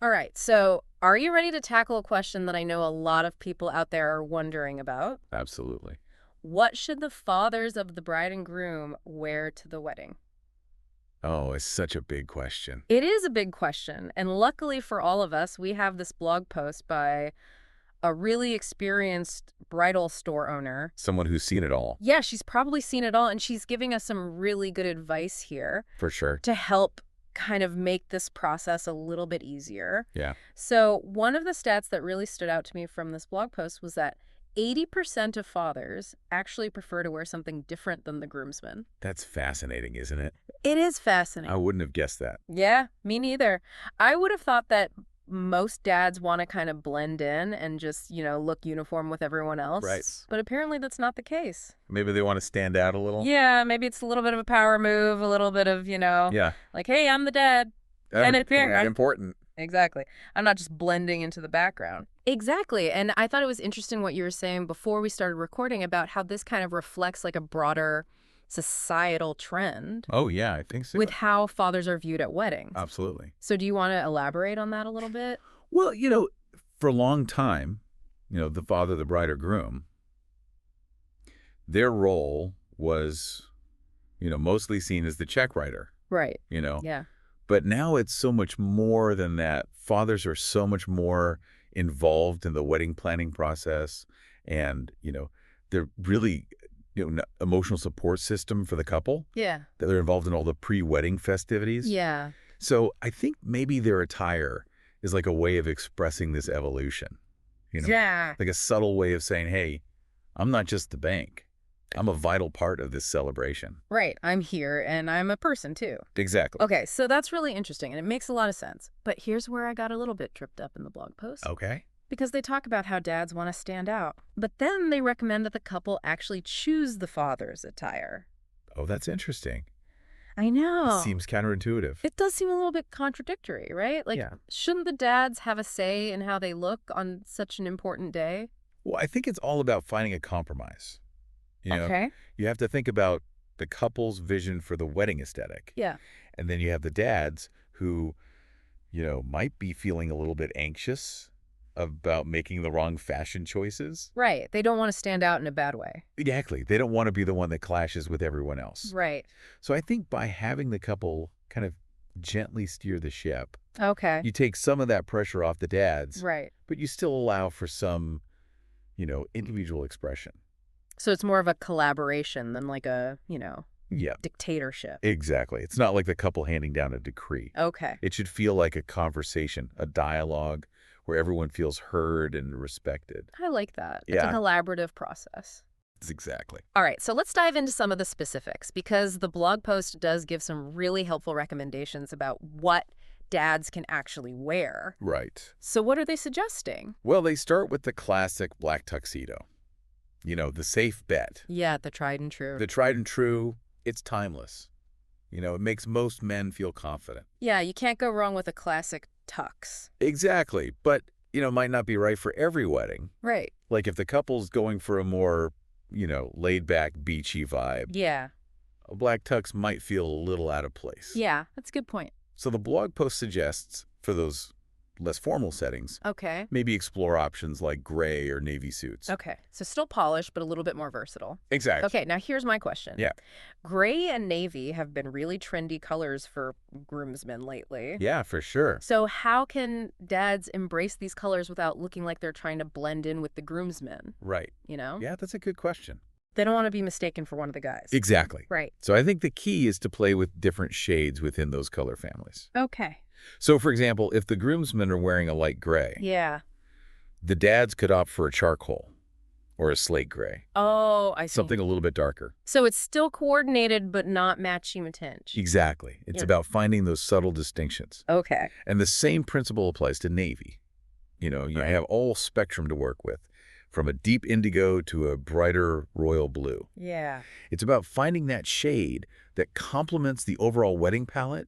All right, so are you ready to tackle a question that I know a lot of people out there are wondering about? Absolutely. What should the fathers of the bride and groom wear to the wedding? Oh, it's such a big question. It is a big question, and luckily for all of us, we have this blog post by a really experienced bridal store owner. Someone who's seen it all, Yeah, she's probably seen it all, and she's giving us some really good advice here for sure. to help kind of make this process a little bit easier. Yeah, So, one of the stats that really stood out to me from this blog post was that 80% of fathers actually prefer to wear something different than the groomsmen. that's fascinating, isn't it? It is I fascinating. wouldn't have guessed that. Yeah, me neither. I would have thought that most dads want to kind of blend in and just, look uniform with everyone Right. else. But apparently that's not the case. Maybe they want to stand out a little. Yeah, maybe it's a little bit of a power move, a little bit of, Yeah. like, hey, I'm the dad. And it's Important. Exactly. I'm not just blending into the background. Exactly. And I thought it was interesting what you were saying before we started recording about how this kind of reflects like a broader societal trend Oh, yeah, I think so. with how fathers are viewed at weddings. Absolutely. So do you want to elaborate on that a little bit? Well, for a long time, the father, the bride or groom, their role was, mostly seen as the check writer, Right. you know. Yeah. But now it's so much more than that. Fathers are so much more involved in the wedding planning process and, they're really, emotional support system for the couple. Yeah. They're involved in all the pre-wedding festivities. Yeah. So I think maybe their attire is like a way of expressing this evolution, Yeah. like a subtle way of saying, hey, I'm not just the bank. I'm a vital part of this celebration. Right. I'm here and I'm a person too. Exactly. Okay, so that's really interesting and it makes a lot of sense. But here's where I got a little bit tripped up in the blog post. Okay. Because they talk about how dads want to stand out. But then they recommend that the couple actually choose the father's attire. Oh, that's interesting. I know. Seems counterintuitive. It does seem a little bit contradictory, right? Like, Yeah. shouldn't the dads have a say in how they look on such an important day? Well, I think it's all about finding a compromise. Okay. You have to think about the couple's vision for the wedding aesthetic. Yeah. And then you have the dads who, might be feeling a little bit anxious about making the wrong fashion choices. Right. They don't want to stand out in a bad way. Exactly. They don't want to be the one that clashes with everyone else. Right. So I think by having the couple kind of gently steer the ship, Okay. you take some of that pressure off the dads, Right. but you still allow for some, individual expression. So it's more of a collaboration than like a, Yeah, dictatorship. exactly. It's not like the couple handing down a decree. Okay. It should feel like a conversation, a dialogue where everyone feels heard and respected. I like that. It's a Yeah. collaborative process. Exactly. All right, so let's dive into some of the specifics because the blog post does give some really helpful recommendations about what dads can actually wear. Right. So what are they suggesting? Well, they start with the classic black tuxedo. The safe bet. Yeah, the tried and true. The tried and true, it's timeless. It makes most men feel confident. Yeah, you can't go wrong with a classic tux. Exactly. But, might not be right for every wedding. Right. Like if the couple's going for a more, laid-back, beachy vibe, Yeah. a black tux might feel a little out of place. Yeah, that's a good point. So the blog post suggests, for those less formal settings, Okay. maybe explore options like gray or navy suits. Okay, so still polished, but a little bit more versatile. Exactly. Okay, now here's my question. Yeah. Gray and navy have been really trendy colors for groomsmen lately. Yeah, for sure. So how can dads embrace these colors without looking like they're trying to blend in with the groomsmen, Right. you know? Yeah, that's a good question. They don't want to be mistaken for one of the guys. Exactly. Right. So I think the key is to play with different shades within those color families. Okay. So, for example, if the groomsmen are wearing a light gray, Yeah. the dads could opt for a charcoal or a slate gray, Oh, I see. something a little bit darker. So it's still coordinated, but not matchy-matenge. Exactly. It's Yeah. about finding those subtle distinctions. Okay. And the same principle applies to navy. You Right. have all spectrum to work with, from a deep indigo to a brighter royal blue. Yeah. It's about finding that shade that complements the overall wedding palette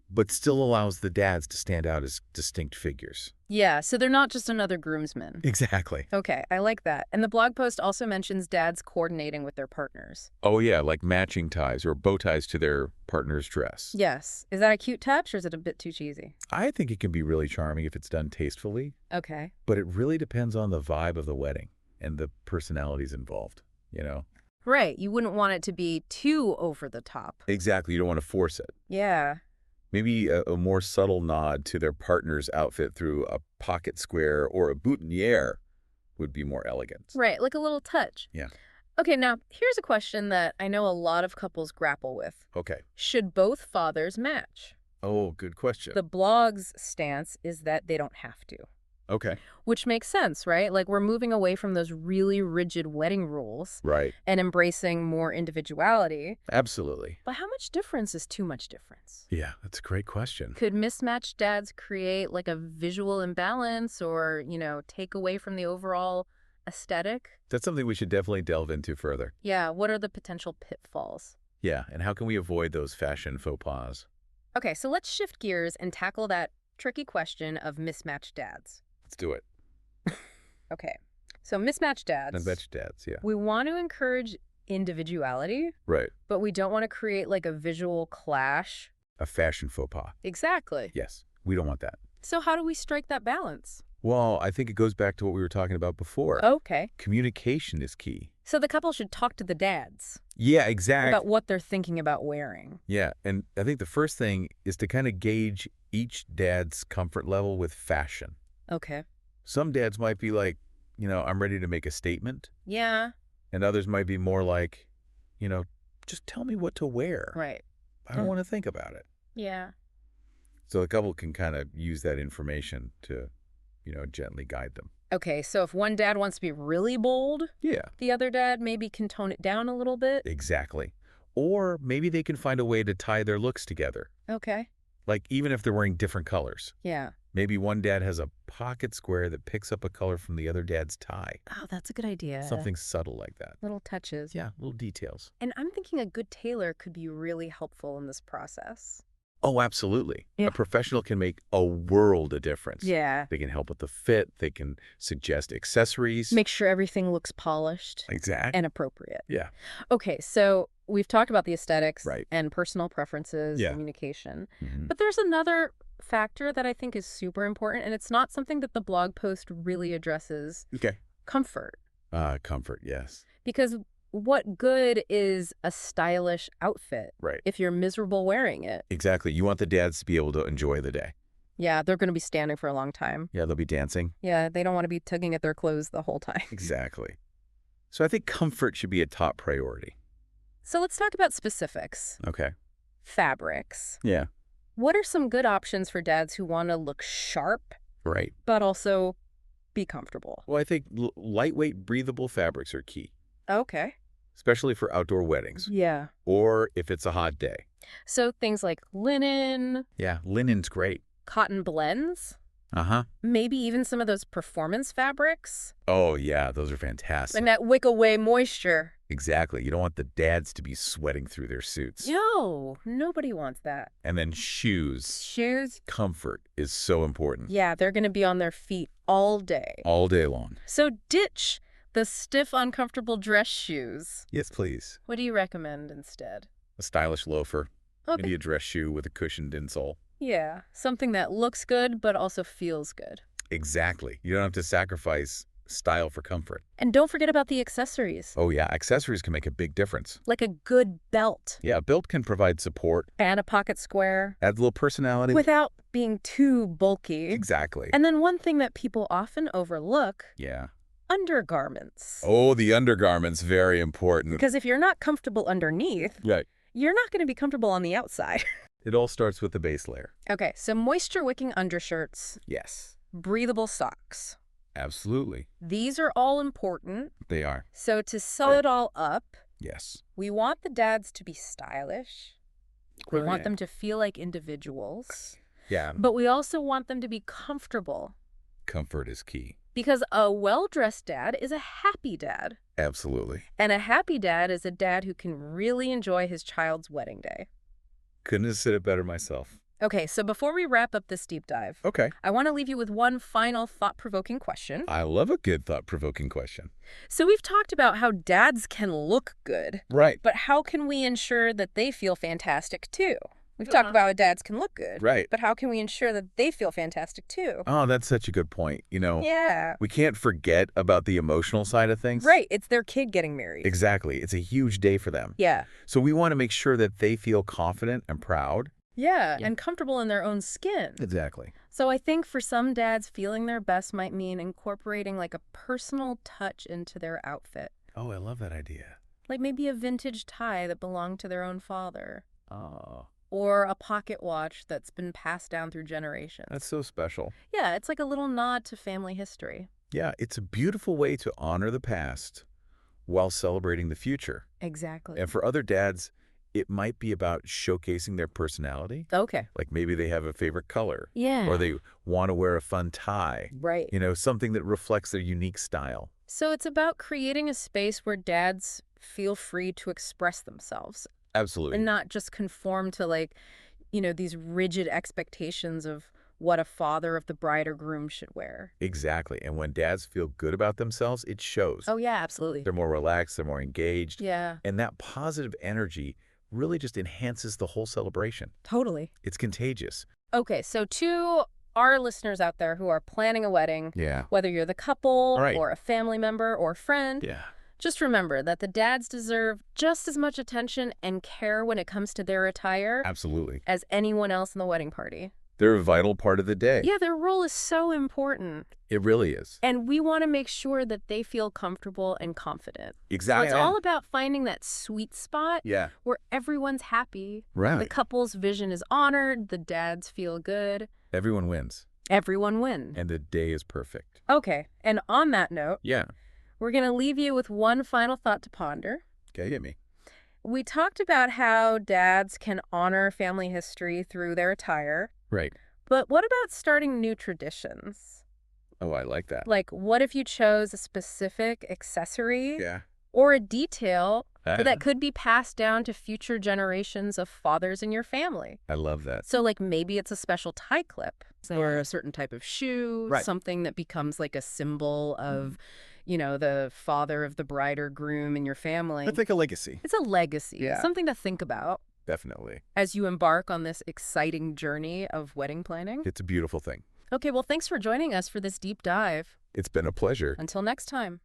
but still allows the dads to stand out as distinct figures. Yeah, so they're not just another groomsman. Exactly. Okay, I like that. And the blog post also mentions dads coordinating with their partners. Oh, yeah, like matching ties or bow ties to their partner's dress. Yes. Is that a cute touch or is it a bit too cheesy? I think it can be really charming if it's done tastefully, Okay. but it really depends on the vibe of the wedding and the personalities involved, you know? Right. You wouldn't want it to be too over the top. Exactly. You don't want to force it. Yeah. Maybe a more subtle nod to their partner's outfit through a pocket square or a boutonniere would be more elegant. Right. Like a little touch. Yeah. Okay, now here's a question that I know a lot of couples grapple with. Okay. Should both fathers match? Oh, good question. The blog's stance is that they don't have to. Okay. Which makes sense, right? Like we're moving away from those really rigid wedding rules Right. and embracing more individuality. Absolutely. But how much difference is too much difference? Yeah, that's a great question. Could mismatched dads create like a visual imbalance or, take away from the overall aesthetic? That's something we should definitely delve into further. Yeah, what are the potential pitfalls? Yeah, and how can we avoid those fashion faux pas? Okay, so let's shift gears and tackle that tricky question of mismatched dads. Let's do it. Okay, so mismatched dads. Mismatched dads, yeah. We want to encourage individuality, Right. but we don't want to create like a visual clash. A fashion faux pas. Exactly. Yes, we don't want that. So how do we strike that balance? Well, I think it goes back to what we were talking about before. Okay. Communication is key. So the couple should talk to the dads Yeah, exactly. about what they're thinking about wearing. Yeah, and I think the first thing is to kind of gauge each dad's comfort level with fashion. Okay. Some dads might be like, I'm ready to make a statement. Yeah. And others might be more like, just tell me what to wear. Right. I don't want to think about it. Yeah. So the couple can kind of use that information to, gently guide them. Okay, so if one dad wants to be really bold, Yeah. the other dad maybe can tone it down a little bit. Exactly. Or maybe they can find a way to tie their looks together. Okay. Like even if they're wearing different colors. Yeah. Maybe one dad has a pocket square that picks up a color from the other dad's tie. Oh, that's a good idea. Something subtle like that. Little touches. Yeah, little details. And I'm thinking a good tailor could be really helpful in this process. Oh, absolutely. Yeah. A professional can make a world of difference. Yeah. They can help with the fit. They can suggest accessories. Make sure everything looks polished Exactly. and appropriate. Yeah. Okay, so we've talked about the aesthetics Right. and personal preferences, Yeah. communication. Mhm. But there's another factor that I think is super important, and it's not something that the blog post really addresses. Okay. Comfort. Comfort, yes. Because what good is a stylish outfit Right. if you're miserable wearing it? Exactly. You want the dads to be able to enjoy the day. Yeah, they're going to be standing for a long time. Yeah, they'll be dancing. Yeah, they don't want to be tugging at their clothes the whole time. Exactly. So I think comfort should be a top priority. So let's talk about specifics. Okay. Fabrics. Yeah. What are some good options for dads who want to look sharp, Right. but also be comfortable? Well, I think lightweight, breathable fabrics are key, Okay. especially for outdoor weddings Yeah. or if it's a hot day. So things like linen, Yeah, linen's great. cotton blends, Uh-huh. maybe even some of those performance fabrics, Oh, yeah, those are fantastic. and that wick away moisture. Exactly. You don't want the dads to be sweating through their suits. No, nobody wants that. And then shoes. Shoes? Comfort is so important. Yeah, they're going to be on their feet all day. All day long. So ditch the stiff, uncomfortable dress shoes. Yes, please. What do you recommend instead? A stylish loafer. Okay. Maybe a dress shoe with a cushioned insole. Yeah, something that looks good but also feels good. Exactly. You don't have to sacrifice style for comfort. And don't forget about the accessories. Oh, yeah. Accessories can make a big difference. Like a good belt Yeah, a belt can provide support, and a pocket square add a little personality. without being too bulky. Exactly. And then one thing that people often overlook, Yeah. undergarments. Oh, the undergarments, very important. Because if you're not comfortable underneath, Right. you're not going to be comfortable on the outside. It all starts with the base layer. Okay, so moisture-wicking undershirts, Yes. breathable socks. Absolutely. These are all important. They are. So to sum it all up, Yes. we want the dads to be stylish. We want Right. them to feel like individuals. Yeah. But we also want them to be comfortable. Comfort is key. Because a well-dressed dad is a happy dad. Absolutely. And a happy dad is a dad who can really enjoy his child's wedding day. Couldn't have said it better myself. Okay, so before we wrap up this deep dive, Okay. I want to leave you with one final thought-provoking question. I love a good thought-provoking question. So we've talked about how dads can look good, Right. but how can we ensure that they feel fantastic too? We've talked about how dads can look good, Right. but how can we ensure that they feel fantastic too? Oh, that's such a good point. Yeah. We can't forget about the emotional side of things. Right, it's their kid getting married. Exactly. It's a huge day for them. Yeah. So we want to make sure that they feel confident and proud. Yeah, and comfortable in their own skin. Exactly. So I think for some dads, feeling their best might mean incorporating like a personal touch into their outfit. Oh, I love that idea. Like maybe a vintage tie that belonged to their own father. Oh, Or a pocket watch that's been passed down through generations. that's so special. Yeah, it's like a little nod to family history. Yeah, it's a beautiful way to honor the past while celebrating the future. Exactly. And for other dads, it might be about showcasing their personality. Okay. Like maybe they have a favorite color. Yeah. Or they want to wear a fun tie. Right. Something that reflects their unique style. So it's about creating a space where dads feel free to express themselves Absolutely. and not just conform to these rigid expectations of what a father of the bride or groom should wear. Exactly. And when dads feel good about themselves, it shows. Oh, yeah, absolutely. They're more relaxed, they're more engaged. Yeah, And that positive energy really just enhances the whole celebration. totally. It's contagious. Okay, so to our listeners out there who are planning a wedding, Yeah. whether you're the couple Right. or a family member or friend, Yeah. just remember that the dads deserve just as much attention and care when it comes to their attire Absolutely. as anyone else in the wedding party. They're a vital part of the day. Yeah, their role is so important. It really is. And we want to make sure that they feel comfortable and confident. Exactly. So it's all about finding that sweet spot Yeah. where everyone's happy. Right. The couple's vision is honored. The dads feel good. Everyone wins. Everyone wins. And the day is perfect. Okay, and on that note, Yeah. we're going to leave you with one final thought to ponder. Okay, hit me. We talked about how dads can honor family history through their attire, Right. but what about starting new traditions? Oh, I like that. Like, what if you chose a specific accessory Yeah. or a detail I that could be passed down to future generations of fathers in your family? love that. So, like, maybe it's a special tie clip or a certain type of shoe, Right. something that becomes like a symbol of, the father of the bride or groom in your family. That's like a legacy. It's a legacy, Yeah. something to think about Definitely. as you embark on this exciting journey of wedding planning. It's a beautiful thing. Okay, well, thanks for joining us for this deep dive. It's been a pleasure. Until next time.